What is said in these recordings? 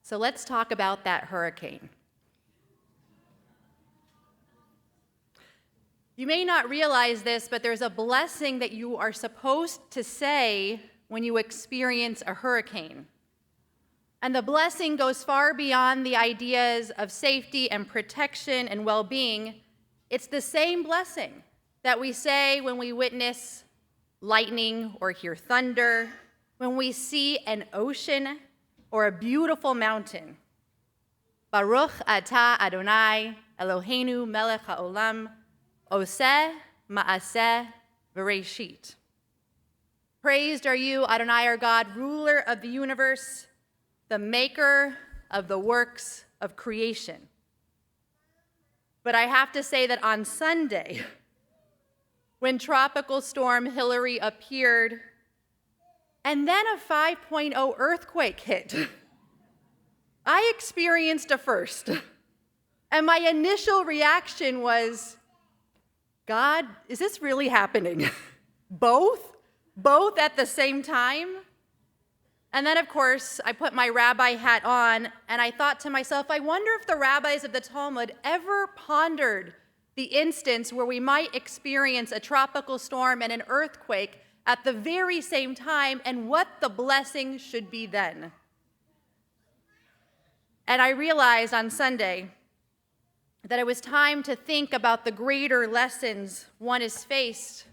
So let's talk about that hurricane. You may not realize this, but there's a blessing that you are supposed to say when you experience a hurricane. And the blessing goes far beyond the ideas of safety and protection and well-being. It's the same blessing that we say when we witness lightning or hear thunder, when we see an ocean or a beautiful mountain. Baruch atah Adonai Eloheinu melech haolam oseh ma'aseh v'reishit. Praised are you, Adonai our God, ruler of the universe, the maker of the works of creation. But I have to say that on Sunday, when Tropical Storm Hillary appeared, and then a 5.0 earthquake hit, I experienced a first. And my initial reaction was, God, is this really happening? Both at the same time? And then, of course, I put my rabbi hat on, and I thought to myself, I wonder if the rabbis of the Talmud ever pondered the instance where we might experience a tropical storm and an earthquake at the very same time, and what the blessing should be then. And I realized on Sunday that it was time to think about the greater lessons one is faced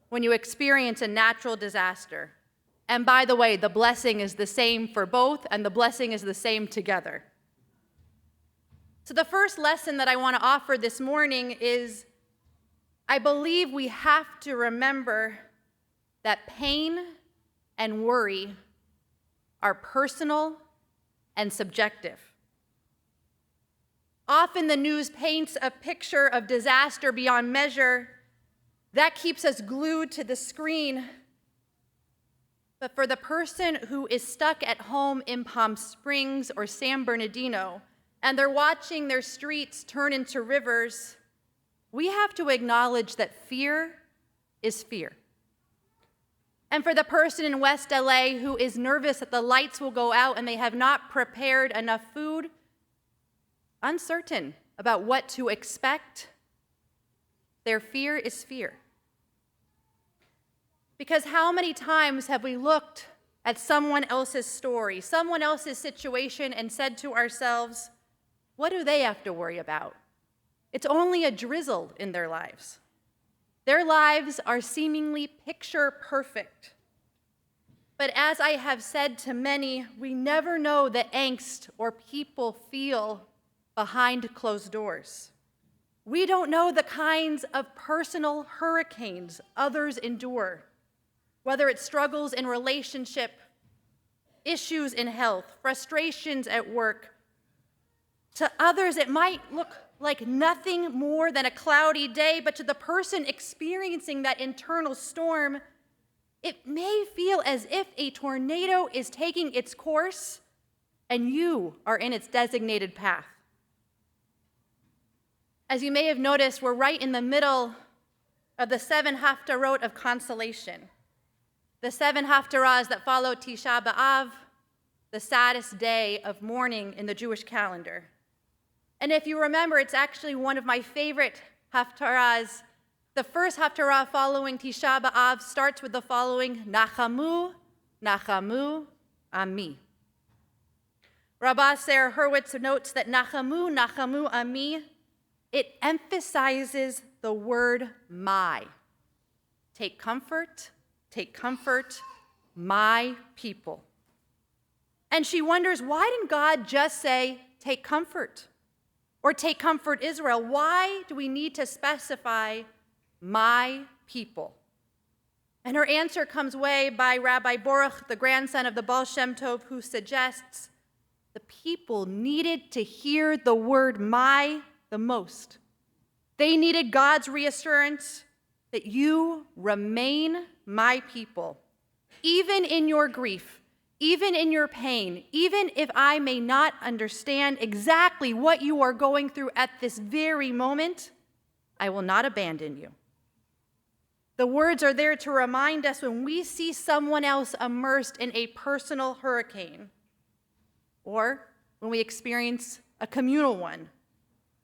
when you experience a natural disaster. And by the way, the blessing is the same for both, and the blessing is the same together. So the first lesson that I want to offer this morning is, I believe we have to remember that pain and worry are personal and subjective. Often the news paints a picture of disaster beyond measure that keeps us glued to the screen. But for the person who is stuck at home in Palm Springs or San Bernardino, and they're watching their streets turn into rivers, we have to acknowledge that fear is fear. And for the person in West LA who is nervous that the lights will go out and they have not prepared enough food, uncertain about what to expect, their fear is fear. Because how many times have we looked at someone else's story, someone else's situation, and said to ourselves, what do they have to worry about? It's only a drizzle in their lives. Their lives are seemingly picture perfect. But as I have said to many, we never know the angst or people feel behind closed doors. We don't know the kinds of personal hurricanes others endure, whether it's struggles in relationship, issues in health, frustrations at work. To others, it might look like nothing more than a cloudy day, but to the person experiencing that internal storm, it may feel as if a tornado is taking its course and you are in its designated path. As you may have noticed, we're right in the middle of the 7 haftarot of consolation. The 7 haftarahs that follow Tisha B'Av, the saddest day of mourning in the Jewish calendar. And if you remember, it's actually one of my favorite haftarahs. The first haftarah following Tisha B'Av starts with the following, Nachamu, Nachamu, Ami. Rabbi Sarah Hurwitz notes that Nachamu, Nachamu, Ami, it emphasizes the word my. Take comfort, my people. And she wonders, why didn't God just say, take comfort? Or take comfort, Israel? Why do we need to specify my people? And her answer comes way by Rabbi Baruch, the grandson of the Baal Shem Tov, who suggests the people needed to hear the word my the most. They needed God's reassurance that you remain my people, even in your grief, even in your pain, even if I may not understand exactly what you are going through at this very moment, I will not abandon you. The words are there to remind us when we see someone else immersed in a personal hurricane, or when we experience a communal one.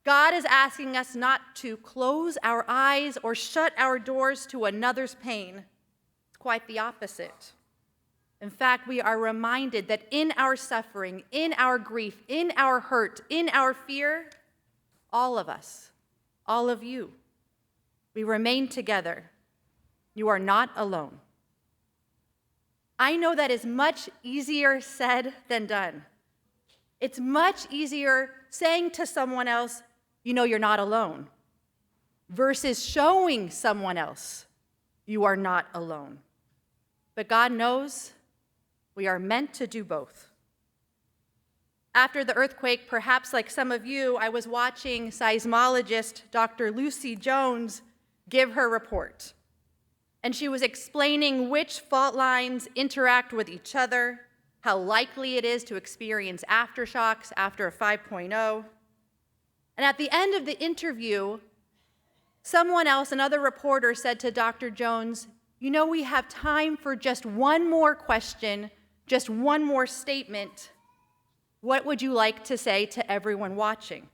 God is asking us not to close our eyes or shut our doors to another's pain. It's quite the opposite. In fact, we are reminded that in our suffering, in our grief, in our hurt, in our fear, all of us, all of you, we remain together. You are not alone. I know that is much easier said than done. It's much easier saying to someone else, you know you're not alone, versus showing someone else you are not alone. But God knows we are meant to do both. After the earthquake, perhaps like some of you, I was watching seismologist Dr. Lucy Jones give her report. And she was explaining which fault lines interact with each other, how likely it is to experience aftershocks after a 5.0. And at the end of the interview, someone else, another reporter, said to Dr. Jones, you know, we have time for just one more question, just one more statement. What would you like to say to everyone watching?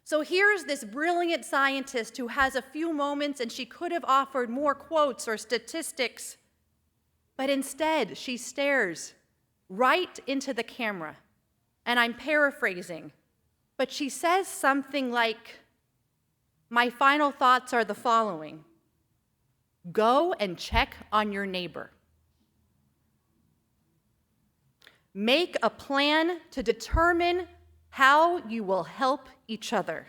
So here's this brilliant scientist who has a few moments, and she could have offered more quotes or statistics, but instead she stares right into the camera. And I'm paraphrasing, but she says something like, my final thoughts are the following. Go and check on your neighbor. Make a plan to determine how you will help each other.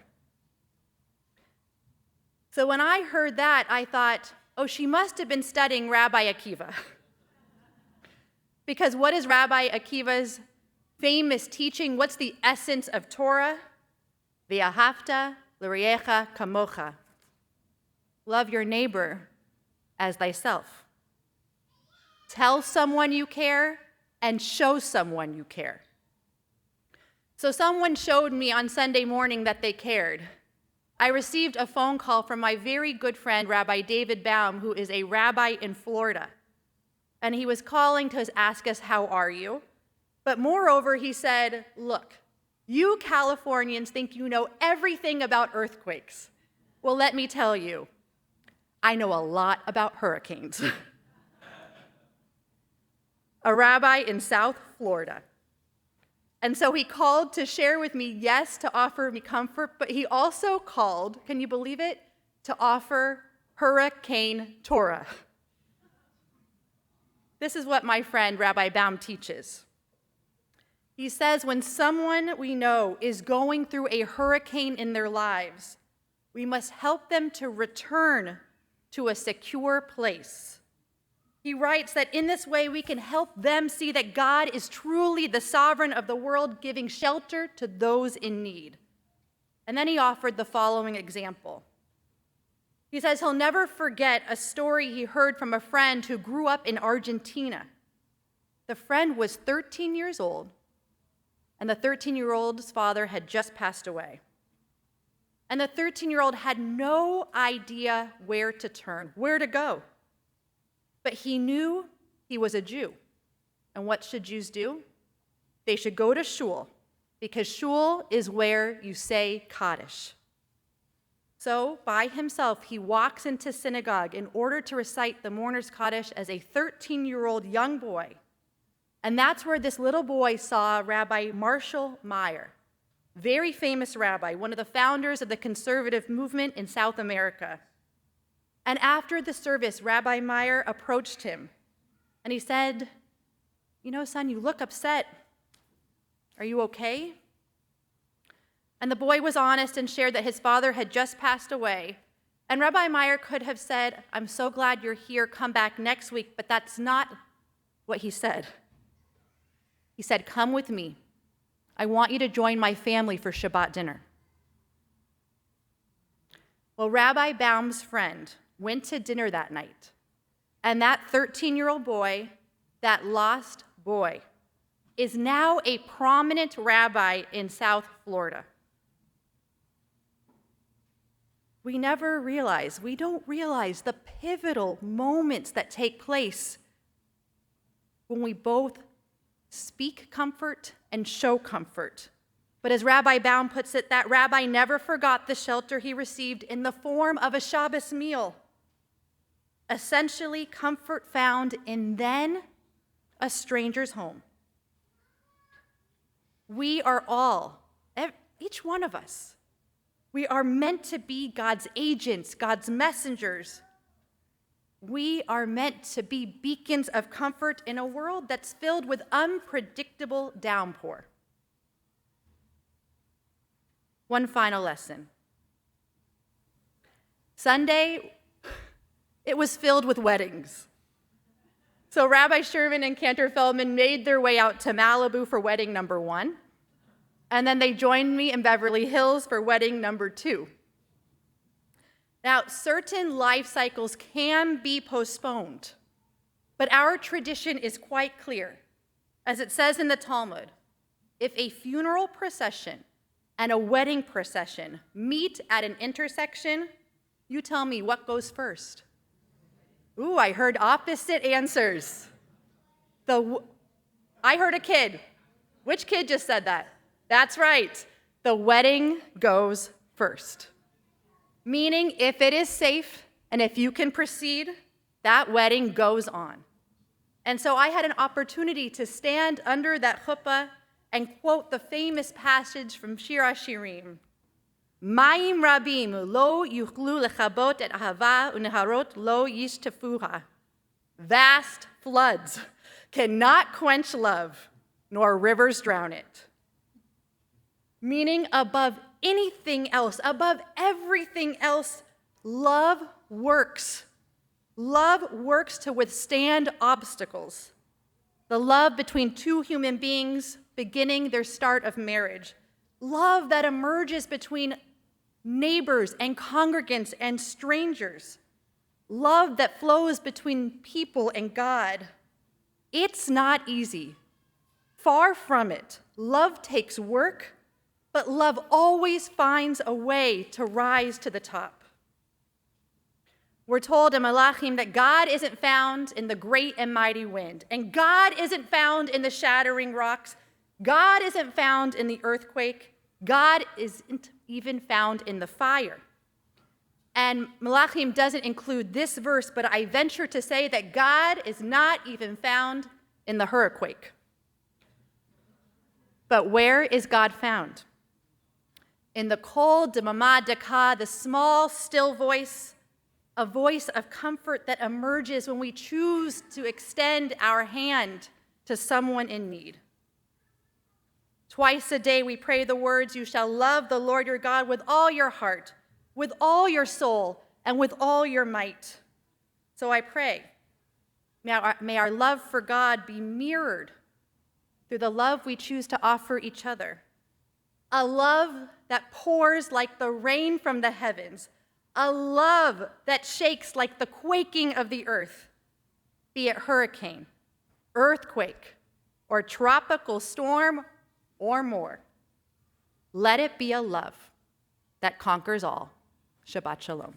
So when I heard that, I thought, oh, she must have been studying Rabbi Akiva. Because what is Rabbi Akiva's famous teaching? What's the essence of Torah? V'ahavta l'reyecha kamocha. Love your neighbor as thyself. Tell someone you care and show someone you care. So someone showed me on Sunday morning that they cared. I received a phone call from my very good friend, Rabbi David Baum, who is a rabbi in Florida. And he was calling to ask us, how are you? But moreover, he said, look, you Californians think you know everything about earthquakes. Well, let me tell you, I know a lot about hurricanes. A rabbi in South Florida. And so he called to share with me, yes, to offer me comfort, but he also called, can you believe it, to offer hurricane Torah. This is what my friend Rabbi Baum teaches. He says when someone we know is going through a hurricane in their lives, we must help them to return to a secure place. He writes that in this way we can help them see that God is truly the sovereign of the world, giving shelter to those in need. And then he offered the following example. He says he'll never forget a story he heard from a friend who grew up in Argentina. The friend was 13 years old, and the 13-year-old's father had just passed away. And the 13-year-old had no idea where to turn, where to go. But he knew he was a Jew. And what should Jews do? They should go to shul, because shul is where you say Kaddish. So, by himself, he walks into synagogue in order to recite the mourner's Kaddish as a 13-year-old young boy. And that's where this little boy saw Rabbi Marshall Meyer, very famous rabbi, one of the founders of the conservative movement in South America. And after the service, Rabbi Meyer approached him, and he said, you know, son, you look upset. Are you okay? And the boy was honest and shared that his father had just passed away. And Rabbi Meyer could have said, I'm so glad you're here, come back next week, but that's not what he said. He said, come with me. I want you to join my family for Shabbat dinner. Well, Rabbi Baum's friend went to dinner that night, and that 13-year-old boy, that lost boy, is now a prominent rabbi in South Florida. We don't realize the pivotal moments that take place when we both speak comfort, and show comfort. But as Rabbi Baum puts it, that rabbi never forgot the shelter he received in the form of a Shabbos meal. Essentially, comfort found in then a stranger's home. We are all, each one of us, we are meant to be God's agents, God's messengers. We are meant to be beacons of comfort in a world that's filled with unpredictable downpour. One final lesson. Sunday, it was filled with weddings. So Rabbi Sherman and Cantor Feldman made their way out to Malibu for wedding number 1, and then they joined me in Beverly Hills for wedding number 2. Now, certain life cycles can be postponed, but our tradition is quite clear. As it says in the Talmud, if a funeral procession and a wedding procession meet at an intersection, you tell me what goes first. Ooh, I heard opposite answers. I heard a kid. Which kid just said that? That's right. The wedding goes first. Meaning, if it is safe and if you can proceed, that wedding goes on. And so I had an opportunity to stand under that chuppah and quote the famous passage from Shir HaShirim. Mayim rabim lo yuchlu lechabot et ahava uneharot lo yishtefuha. Vast floods cannot quench love, nor rivers drown it. Meaning, above anything else, above everything else, love works. Love works to withstand obstacles. The love between two human beings beginning their start of marriage. Love that emerges between neighbors and congregants and strangers. Love that flows between people and God. It's not easy. Far from it. Love takes work, but love always finds a way to rise to the top. We're told in Malachim that God isn't found in the great and mighty wind, and God isn't found in the shattering rocks. God isn't found in the earthquake. God isn't even found in the fire. And Malachim doesn't include this verse, but I venture to say that God is not even found in the hurricane. But where is God found? In the kol demama daka, the small, still voice, a voice of comfort that emerges when we choose to extend our hand to someone in need. Twice a day we pray the words, "You shall love the Lord your God with all your heart, with all your soul, and with all your might." So I pray, may our love for God be mirrored through the love we choose to offer each other. A love that pours like the rain from the heavens. A love that shakes like the quaking of the earth, be it hurricane, earthquake, or tropical storm, or more. Let it be a love that conquers all. Shabbat shalom.